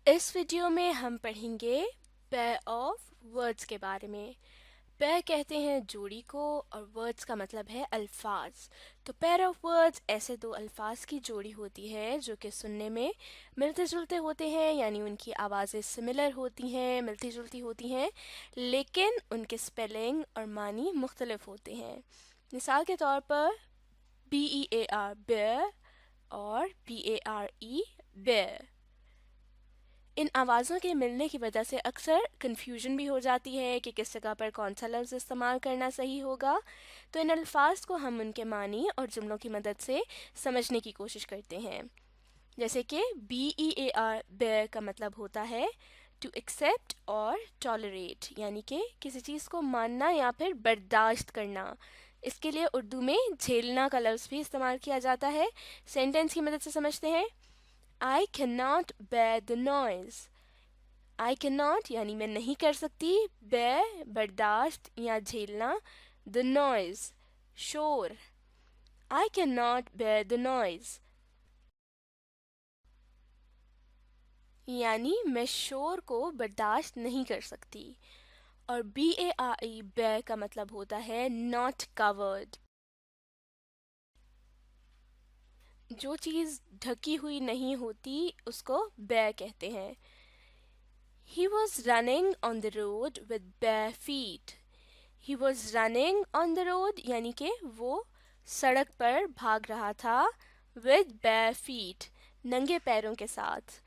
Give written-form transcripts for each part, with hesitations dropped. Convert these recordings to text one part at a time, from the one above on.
इस वीडियो में हम पढ़ेंगे पेयर ऑफ वर्ड्स के बारे में। पेयर कहते हैं जोड़ी को और वर्ड्स का मतलब है अल्फाज। तो पेयर ऑफ वर्ड्स ऐसे दो अल्फाज की जोड़ी होती है जो कि सुनने में मिलते जुलते होते हैं, यानी उनकी आवाज़ें सिमिलर होती हैं, मिलती जुलती होती हैं, लेकिन उनके स्पेलिंग और मानी मुख्तलिफ होते हैं। मिसाल के तौर पर BEAR बेयर और BARE बेयर। इन आवाज़ों के मिलने की वजह से अक्सर कन्फ्यूजन भी हो जाती है कि किस जगह पर कौन सा लफ्ज़ इस्तेमाल करना सही होगा। तो इन अल्फाज को हम उनके मानी और जुमलों की मदद से समझने की कोशिश करते हैं। जैसे कि BEAR बेयर का मतलब होता है टू एक्सेप्ट और टॉलरेट, यानी कि किसी चीज़ को मानना या फिर बर्दाश्त करना। इसके लिए उर्दू में झेलना का लफ्ज़ भी इस्तेमाल किया जाता है। सेंटेंस की मदद से समझते हैं। I cannot bear the noise. I cannot यानी मैं नहीं कर सकती, bear बर्दाश्त या झेलना, the noise शोर। I cannot bear the noise यानी मैं शोर को बर्दाश्त नहीं कर सकती। और BARE bear का मतलब होता है not covered। जो चीज़ ढकी हुई नहीं होती उसको bear कहते हैं। He was running on the road with bare feet. He was running on the road यानी कि वो सड़क पर भाग रहा था with bare feet नंगे पैरों के साथ।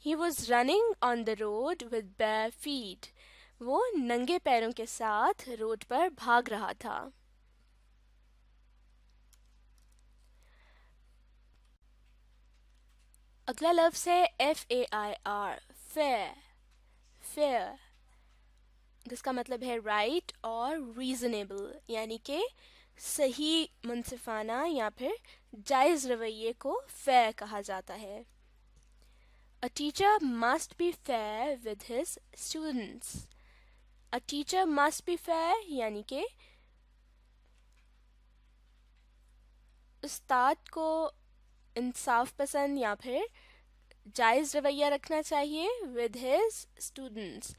He was running on the road with bare feet वो नंगे पैरों के साथ रोड पर भाग रहा था। अगला लफ्ज़ है FAIR fair। fair जिसका मतलब है राइट और रीजनेबल, यानी कि सही, मुनसिफाना या फिर जायज़ रवैये को फेयर कहा जाता है। A teacher must be fair with his students. A teacher must be fair यानी कि उस्ताद को इंसाफ पसंद या फिर जायज़ रवैया रखना चाहिए विद हिज स्टूडेंट्स।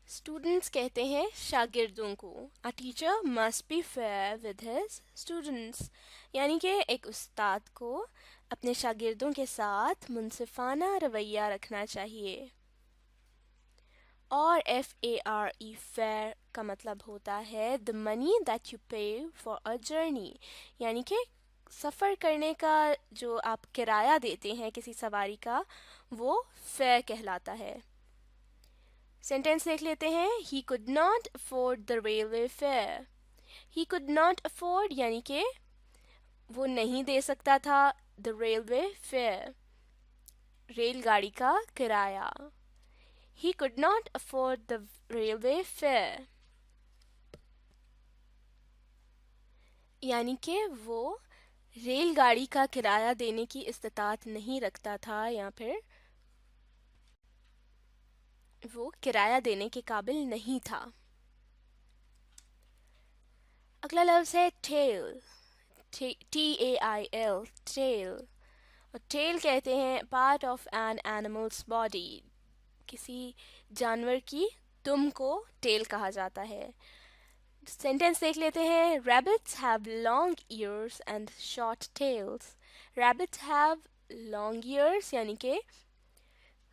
स्टूडेंट्स कहते हैं शागिर्दों को। A teacher must be fair with his students यानी कि एक उस्ताद को अपने शागिर्दों के साथ मुनसिफाना रवैया रखना चाहिए। और FARE फेयर का मतलब होता है द मनी दैट यू पे फॉर अ जर्नी, यानी कि सफ़र करने का जो आप किराया देते हैं किसी सवारी का, वो फेयर कहलाता है। सेंटेंस देख लेते हैं। He could not afford the railway fair. He could not afford यानी कि वो नहीं दे सकता था द रेलवे फेयर रेलगाड़ी का किराया। He could not afford the railway fair यानी कि वो रेलगाड़ी का किराया देने की इस्तात नहीं रखता था या फिर वो किराया देने के काबिल नहीं था। अगला लफ्ज़ है टेल। TAIL tail. और टेल कहते हैं part of an animal's body, किसी जानवर की दुम को टेल कहा जाता है। सेंटेंस देख लेते हैं। Rabbits have long ears and short tails. Rabbits have long ears यानी कि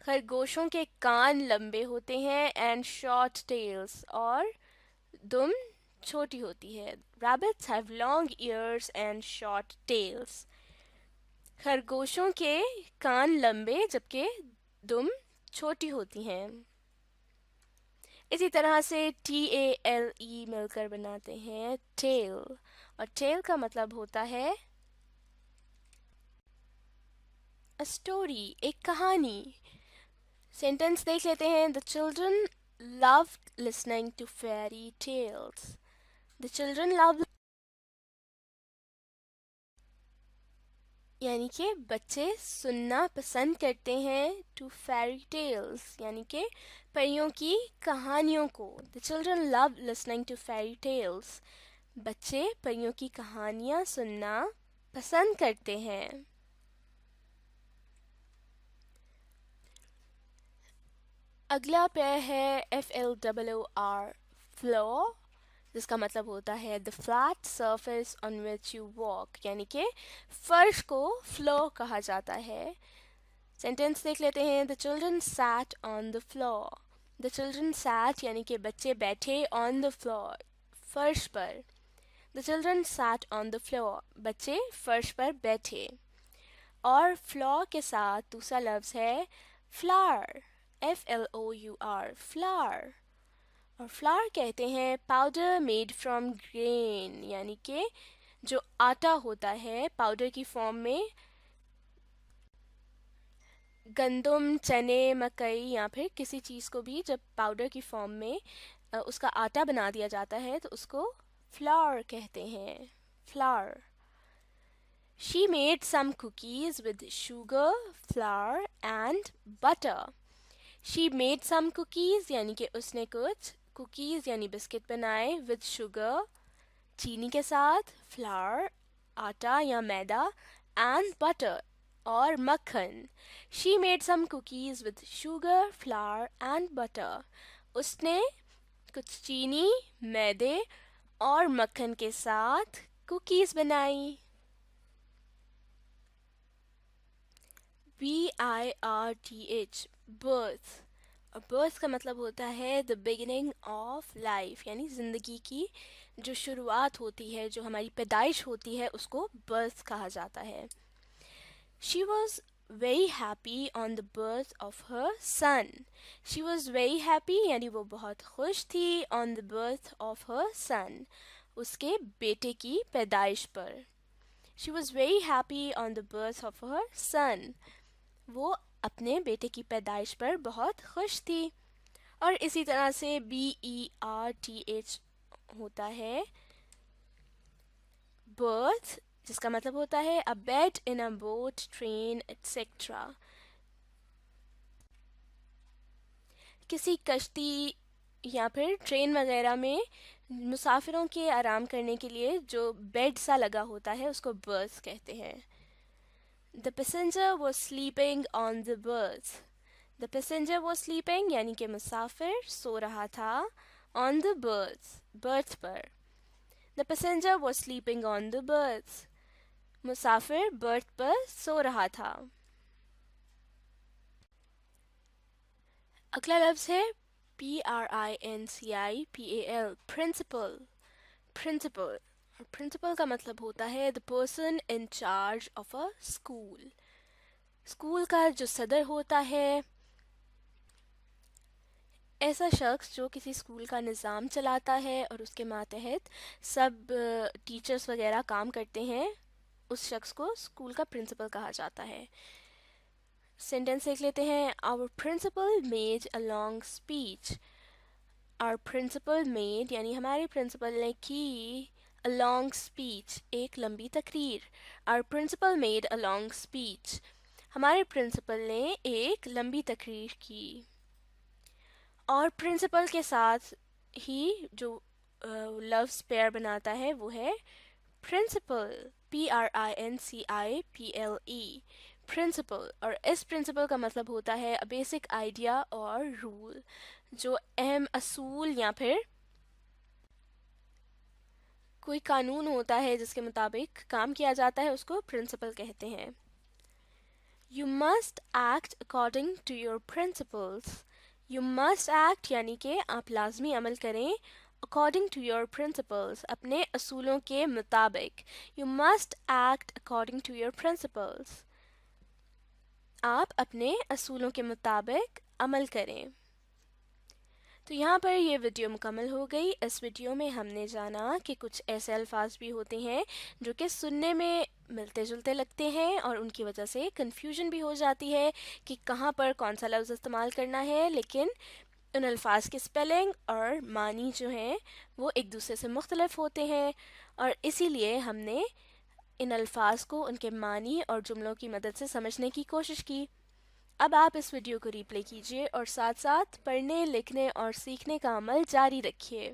खरगोशों के कान लंबे होते हैं एंड शॉर्ट टेल्स और दुम छोटी होती है। Rabbits have long ears and short tails. खरगोशों के कान लंबे जबकि दुम छोटी होती हैं। इसी तरह से TALE मिलकर बनाते हैं टेल। और टेल का मतलब होता है अ स्टोरी, एक कहानी। सेंटेंस देख लेते हैं। The children loved listening to fairy tales. The children love यानी कि बच्चे सुनना पसंद करते हैं टू फेरी टेल्स यानी कि परियों की कहानियों को। The children love listening to fairy tales बच्चे परियों की कहानियाँ सुनना पसंद करते हैं। अगला पेयर है FLOOR, फ्लोर, जिसका मतलब होता है the flat surface on which you walk, यानी कि फर्श को फ्लोर कहा जाता है। सेंटेंस देख लेते हैं। The children sat on the floor. The children sat यानी कि बच्चे बैठे ऑन द फ्लोर, फर्श पर। The children sat on the floor, बच्चे फर्श पर बैठे। और फ्लोर के साथ दूसरा लफ्ज़ है फ्लावर, FLOUR, फ्लावर। और फ्लावर कहते हैं पाउडर मेड फ्रॉम ग्रेन, यानी कि जो आटा होता है पाउडर की फॉर्म में, गंदम, चने, मकई या फिर किसी चीज़ को भी जब पाउडर की फॉर्म में उसका आटा बना दिया जाता है तो उसको फ्लावर कहते हैं, flower. She made some cookies with sugar, flour and butter. She made some cookies यानी कि उसने कुछ cookies यानी बिस्किट बनाए with sugar, चीनी के साथ, flour, आटा या मैदा, and butter, और मक्खन। She made some cookies with sugar, flour and butter. उसने कुछ चीनी, मैदे और मक्खन के साथ कुकीज़ बनाई। BIRTH, birth। और birth का मतलब होता है द बिगिनिंग ऑफ लाइफ, यानी ज़िंदगी की जो शुरुआत होती है, जो हमारी पैदाइश होती है, उसको birth कहा जाता है। She was very happy on the birth of her son. She was very happy यानी वो बहुत खुश थी on the birth of her son, उसके बेटे की पैदाइश पर। She was very happy on the birth of her son. वो अपने बेटे की पैदाइश पर बहुत खुश थी। और इसी तरह से BERTH होता है birth, जिसका मतलब होता है a bed in a boat, train, etc. किसी कश्ती या फिर ट्रेन वगैरह में मुसाफिरों के आराम करने के लिए जो बेड सा लगा होता है उसको berth कहते हैं। The passenger was sleeping on the berth. The passenger was sleeping यानी कि मुसाफिर सो रहा था on the berth, berth पर। The passenger was sleeping on the berth. Musafir berth पर सो रहा था। अगला लफ्ज़ है PRINCIPAL, principal, principal। प्रिंसिपल का मतलब होता है the person in charge of a school, school का जो सदर होता है, ऐसा शख्स जो किसी स्कूल का निज़ाम चलाता है और उसके मातहत सब टीचर्स वगैरह काम करते हैं, उस शख्स को स्कूल का प्रिंसिपल कहा जाता है। सेंटेंस देख लेते हैं। Our principal made a long speech. Our principal made यानी हमारे प्रिंसिपल ने की a long speech, एक लंबी तकरीर। Our principal made a long speech. हमारे प्रिंसिपल ने एक लंबी तकरीर की। और प्रिंसिपल के साथ ही जो लफ्ज़ पेयर बनाता है वो है प्रिंसिपल, PRINCIPLE, प्रिंसिपल। और इस प्रिंसिपल का मतलब होता है अ बेसिक आइडिया और रूल, जो अहम असूल या फिर कोई कानून होता है जिसके मुताबिक काम किया जाता है, उसको प्रिंसिपल कहते हैं। You must act according to your principles. You must act यानी कि आप लाजमी अमल करें अकॉर्डिंग टू योर प्रिंसिपल्स, अपने असूलों के मुताबिक। You must act according to your principles, आप अपने असूलों के मुताबिक अमल करें। तो यहाँ पर ये वीडियो मुकम्मल हो गई। इस वीडियो में हमने जाना कि कुछ ऐसे अल्फाज भी होते हैं जो कि सुनने में मिलते जुलते लगते हैं और उनकी वजह से कन्फ्यूजन भी हो जाती है कि कहाँ पर कौन सा लफ्ज़ इस्तेमाल करना है, लेकिन उन अल्फाज के स्पेलिंग और मानी जो हैं वो एक दूसरे से मुख्तलिफ होते हैं, और इसीलिए हमने इन अल्फाज को उनके मानी और जुमलों की मदद से समझने की कोशिश की। अब आप इस वीडियो को रिप्ले कीजिए और साथ साथ पढ़ने, लिखने और सीखने का अमल जारी रखिए।